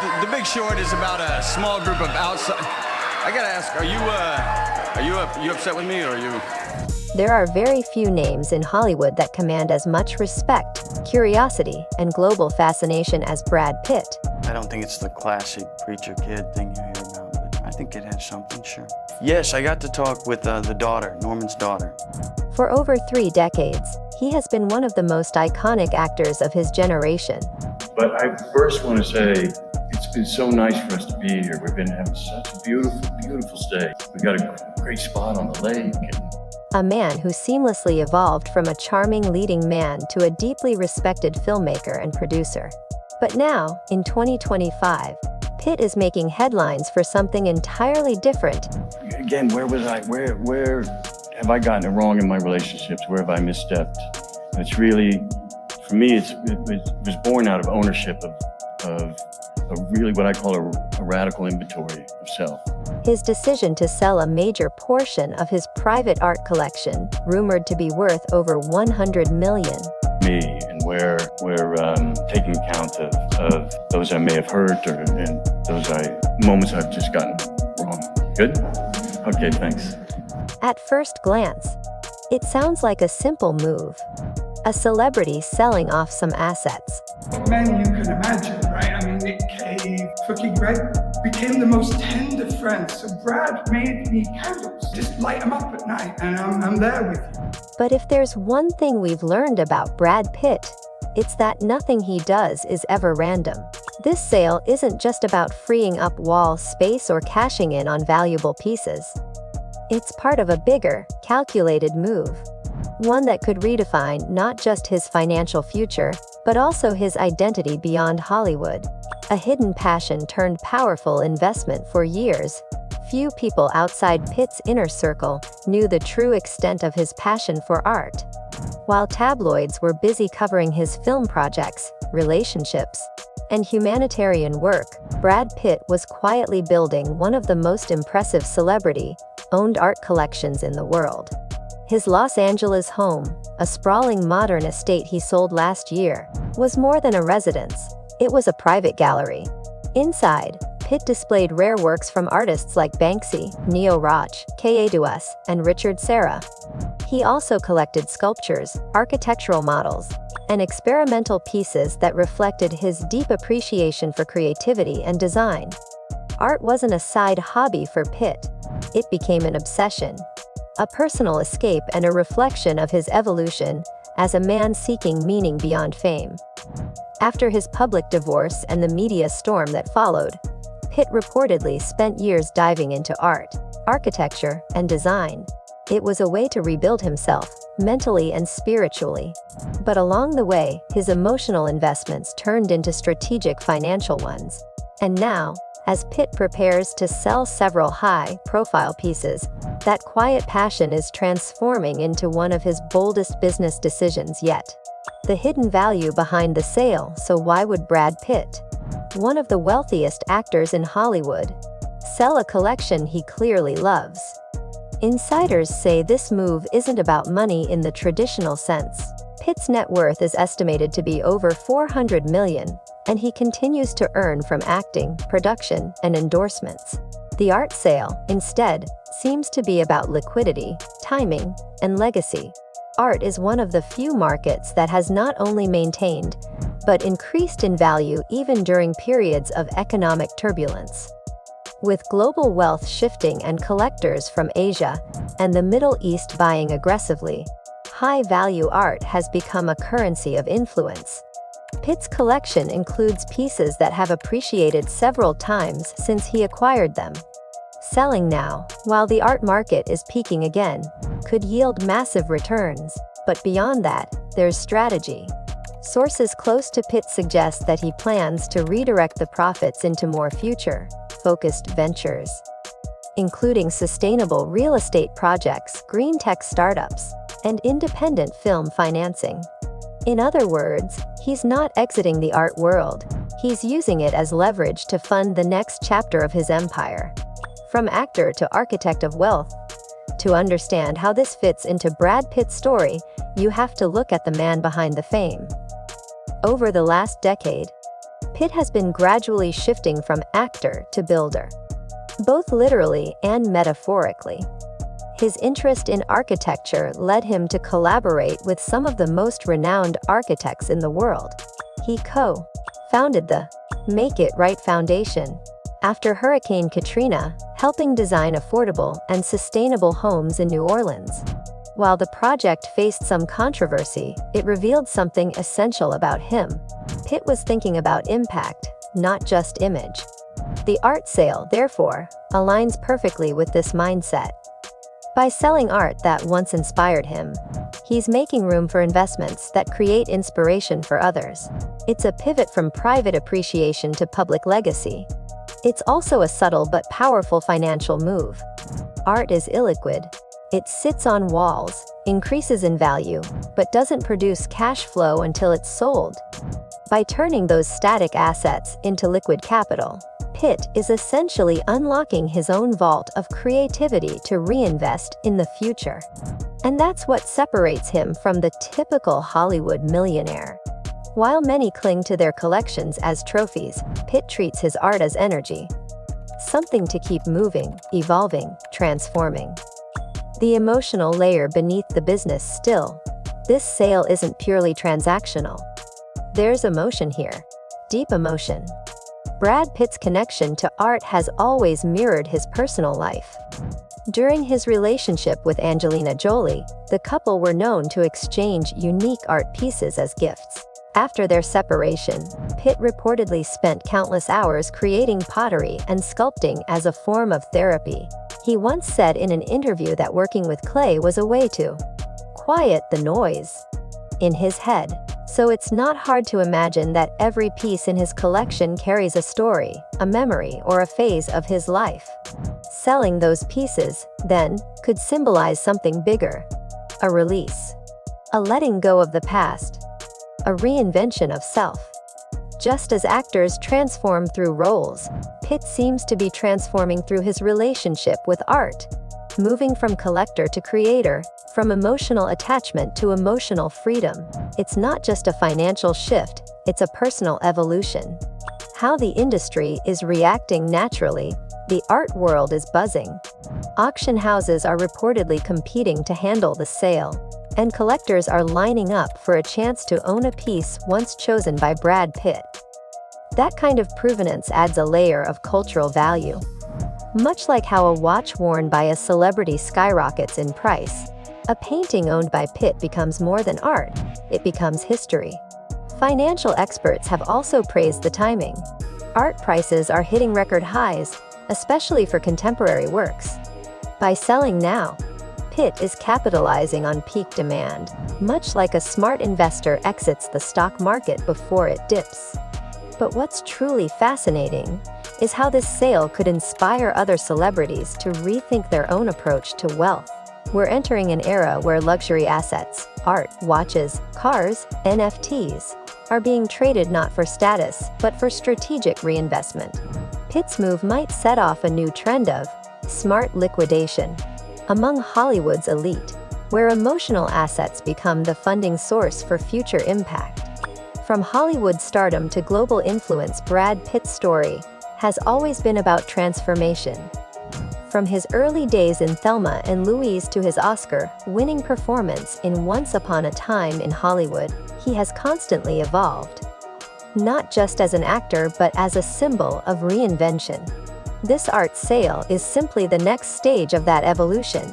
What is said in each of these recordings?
The Big Short is about a small group of outside. I gotta ask, are you upset with me, or are you? There are very few names in Hollywood that command as much respect, curiosity, and global fascination as Brad Pitt. I don't think it's the classic preacher kid thing you hear about, but I think it has something, sure. Yes, I got to talk with the daughter, Norman's daughter. For over 3 decades, he has been one of the most iconic actors of his generation. But I first want to say, it's been so nice for us to be here. We've been having such a beautiful, beautiful stay. We got a great spot on the lake. A man who seamlessly evolved from a charming leading man to a deeply respected filmmaker and producer. But now, in 2025, Pitt is making headlines for something entirely different. Again, where was I? Where have I gotten it wrong in my relationships? Where have I misstepped? And it's really, for me, it was born out of ownership of really what I call a radical inventory of self. His decision to sell a major portion of his private art collection, rumored to be worth over $100 million. Me, and where we're taking account of those I may have hurt, and those moments I've just gotten wrong. Good? Okay, thanks. At first glance, it sounds like a simple move. A celebrity selling off some assets. Men you can imagine, right? I mean, Nick Cave, fucking Greg became the most tender friends. So Brad made me candles. Just light them up at night, and I'm there with you. But if there's one thing we've learned about Brad Pitt, it's that nothing he does is ever random. This sale isn't just about freeing up wall space or cashing in on valuable pieces. It's part of a bigger, calculated move. One that could redefine not just his financial future, but also his identity beyond Hollywood. A hidden passion turned powerful investment for years. Few people outside Pitt's inner circle knew the true extent of his passion for art. While tabloids were busy covering his film projects, relationships, and humanitarian work, Brad Pitt was quietly building one of the most impressive celebrity-owned art collections in the world. His Los Angeles home, a sprawling modern estate he sold last year, was more than a residence. It was a private gallery. Inside, Pitt displayed rare works from artists like Banksy, Neo Rauch, K.A. Duas, and Richard Serra. He also collected sculptures, architectural models, and experimental pieces that reflected his deep appreciation for creativity and design. Art wasn't a side hobby for Pitt. It became an obsession. A personal escape and a reflection of his evolution as a man seeking meaning beyond fame. After his public divorce and the media storm that followed, Pitt reportedly spent years diving into art, architecture, and design. It was a way to rebuild himself, mentally and spiritually. But along the way, his emotional investments turned into strategic financial ones. And now, as Pitt prepares to sell several high-profile pieces, that quiet passion is transforming into one of his boldest business decisions yet. The hidden value behind the sale. So why would Brad Pitt, one of the wealthiest actors in Hollywood, sell a collection he clearly loves? Insiders say this move isn't about money in the traditional sense. Pitt's net worth is estimated to be over $400 million, and he continues to earn from acting, production, and endorsements. The art sale, instead, seems to be about liquidity, timing, and legacy. Art is one of the few markets that has not only maintained, but increased in value even during periods of economic turbulence. With global wealth shifting and collectors from Asia and the Middle East buying aggressively, high-value art has become a currency of influence. Pitt's collection includes pieces that have appreciated several times since he acquired them. Selling now, while the art market is peaking again, could yield massive returns, but beyond that, there's strategy. Sources close to Pitt suggest that he plans to redirect the profits into more future-focused ventures, including sustainable real estate projects, green tech startups, and independent film financing. In other words, he's not exiting the art world, he's using it as leverage to fund the next chapter of his empire. From actor to architect of wealth. To understand how this fits into Brad Pitt's story, you have to look at the man behind the fame. Over the last decade, Pitt has been gradually shifting from actor to builder, both literally and metaphorically. His interest in architecture led him to collaborate with some of the most renowned architects in the world. He co-founded the Make It Right Foundation after Hurricane Katrina, helping design affordable and sustainable homes in New Orleans. While the project faced some controversy, it revealed something essential about him. Pitt was thinking about impact, not just image. The art sale, therefore, aligns perfectly with this mindset. By selling art that once inspired him, he's making room for investments that create inspiration for others. It's a pivot from private appreciation to public legacy. It's also a subtle but powerful financial move. Art is illiquid. It sits on walls, increases in value, but doesn't produce cash flow until it's sold. By turning those static assets into liquid capital, Pitt is essentially unlocking his own vault of creativity to reinvest in the future. And that's what separates him from the typical Hollywood millionaire. While many cling to their collections as trophies, Pitt treats his art as energy. Something to keep moving, evolving, transforming. The emotional layer beneath the business still. This sale isn't purely transactional. There's emotion here. Deep emotion. Brad Pitt's connection to art has always mirrored his personal life. During his relationship with Angelina Jolie, the couple were known to exchange unique art pieces as gifts. After their separation, Pitt reportedly spent countless hours creating pottery and sculpting as a form of therapy. He once said in an interview that working with clay was a way to quiet the noise in his head. So it's not hard to imagine that every piece in his collection carries a story, a memory, or a phase of his life. Selling those pieces, then, could symbolize something bigger. A release. A letting go of the past. A reinvention of self. Just as actors transform through roles, Pitt seems to be transforming through his relationship with art. Moving from collector to creator, from emotional attachment to emotional freedom. It's not just a financial shift, it's a personal evolution. How the industry is reacting naturally, the art world is buzzing. Auction houses are reportedly competing to handle the sale, and collectors are lining up for a chance to own a piece once chosen by Brad Pitt. That kind of provenance adds a layer of cultural value. Much like how a watch worn by a celebrity skyrockets in price, a painting owned by Pitt becomes more than art, it becomes history. Financial experts have also praised the timing. Art prices are hitting record highs, especially for contemporary works. By selling now, Pitt is capitalizing on peak demand, much like a smart investor exits the stock market before it dips. But what's truly fascinating is how this sale could inspire other celebrities to rethink their own approach to wealth. We're entering an era where luxury assets, art, watches, cars, NFTs, are being traded not for status, but for strategic reinvestment. Pitt's move might set off a new trend of smart liquidation among Hollywood's elite, where emotional assets become the funding source for future impact. From Hollywood stardom to global influence, Brad Pitt's story has always been about transformation. From his early days in Thelma and Louise to his Oscar-winning performance in Once Upon a Time in Hollywood, he has constantly evolved. Not just as an actor but as a symbol of reinvention. This art sale is simply the next stage of that evolution.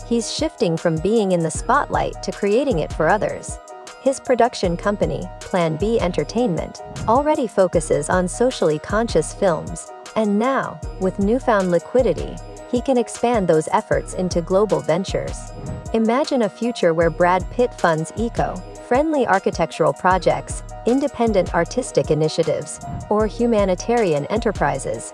He's shifting from being in the spotlight to creating it for others. His production company, Plan B Entertainment, already focuses on socially conscious films, and now, with newfound liquidity, he can expand those efforts into global ventures. Imagine a future where Brad Pitt funds eco-friendly architectural projects, independent artistic initiatives, or humanitarian enterprises,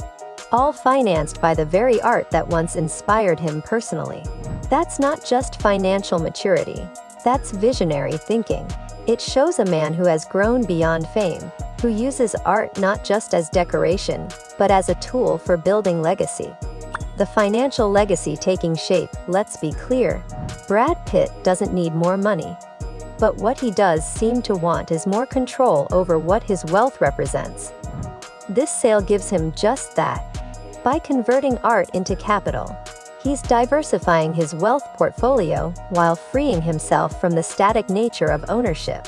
all financed by the very art that once inspired him personally. That's not just financial maturity, that's visionary thinking. It shows a man who has grown beyond fame, who uses art not just as decoration, but as a tool for building legacy. The financial legacy taking shape. Let's be clear, Brad Pitt doesn't need more money. But what he does seem to want is more control over what his wealth represents. This sale gives him just that. By converting art into capital, he's diversifying his wealth portfolio while freeing himself from the static nature of ownership.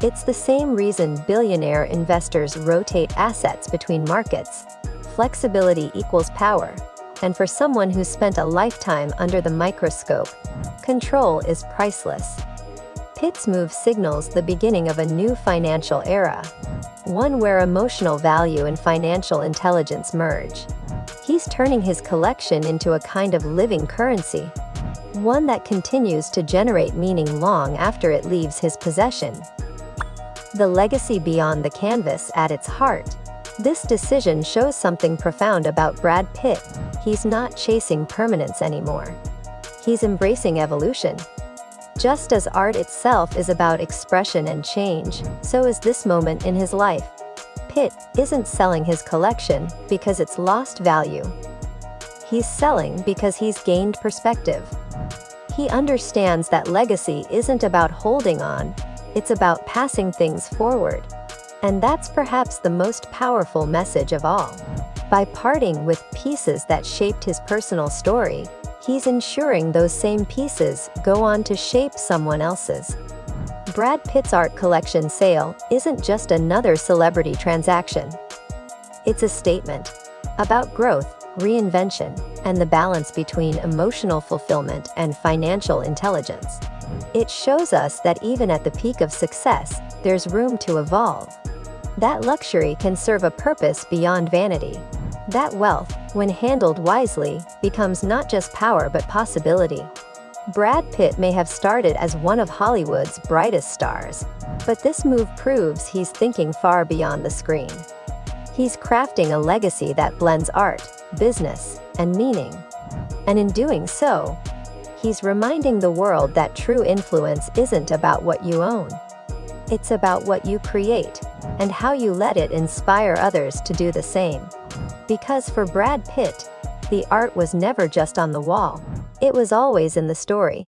It's the same reason billionaire investors rotate assets between markets. Flexibility equals power. And for someone who's spent a lifetime under the microscope, control is priceless. Pitt's move signals the beginning of a new financial era, one where emotional value and financial intelligence merge. He's turning his collection into a kind of living currency, one that continues to generate meaning long after it leaves his possession. The legacy beyond the canvas at its heart. This decision shows something profound about Brad Pitt. He's not chasing permanence anymore. He's embracing evolution. Just as art itself is about expression and change, so is this moment in his life. Pitt isn't selling his collection because it's lost value. He's selling because he's gained perspective. He understands that legacy isn't about holding on, it's about passing things forward. And that's perhaps the most powerful message of all. By parting with pieces that shaped his personal story, he's ensuring those same pieces go on to shape someone else's. Brad Pitt's art collection sale isn't just another celebrity transaction. It's a statement about growth, reinvention, and the balance between emotional fulfillment and financial intelligence. It shows us that even at the peak of success, there's room to evolve. That luxury can serve a purpose beyond vanity. That wealth, when handled wisely, becomes not just power but possibility. Brad Pitt may have started as one of Hollywood's brightest stars, but this move proves he's thinking far beyond the screen. He's crafting a legacy that blends art, business, and meaning. And in doing so, he's reminding the world that true influence isn't about what you own. It's about what you create, and how you let it inspire others to do the same. Because for Brad Pitt, the art was never just on the wall. It was always in the story.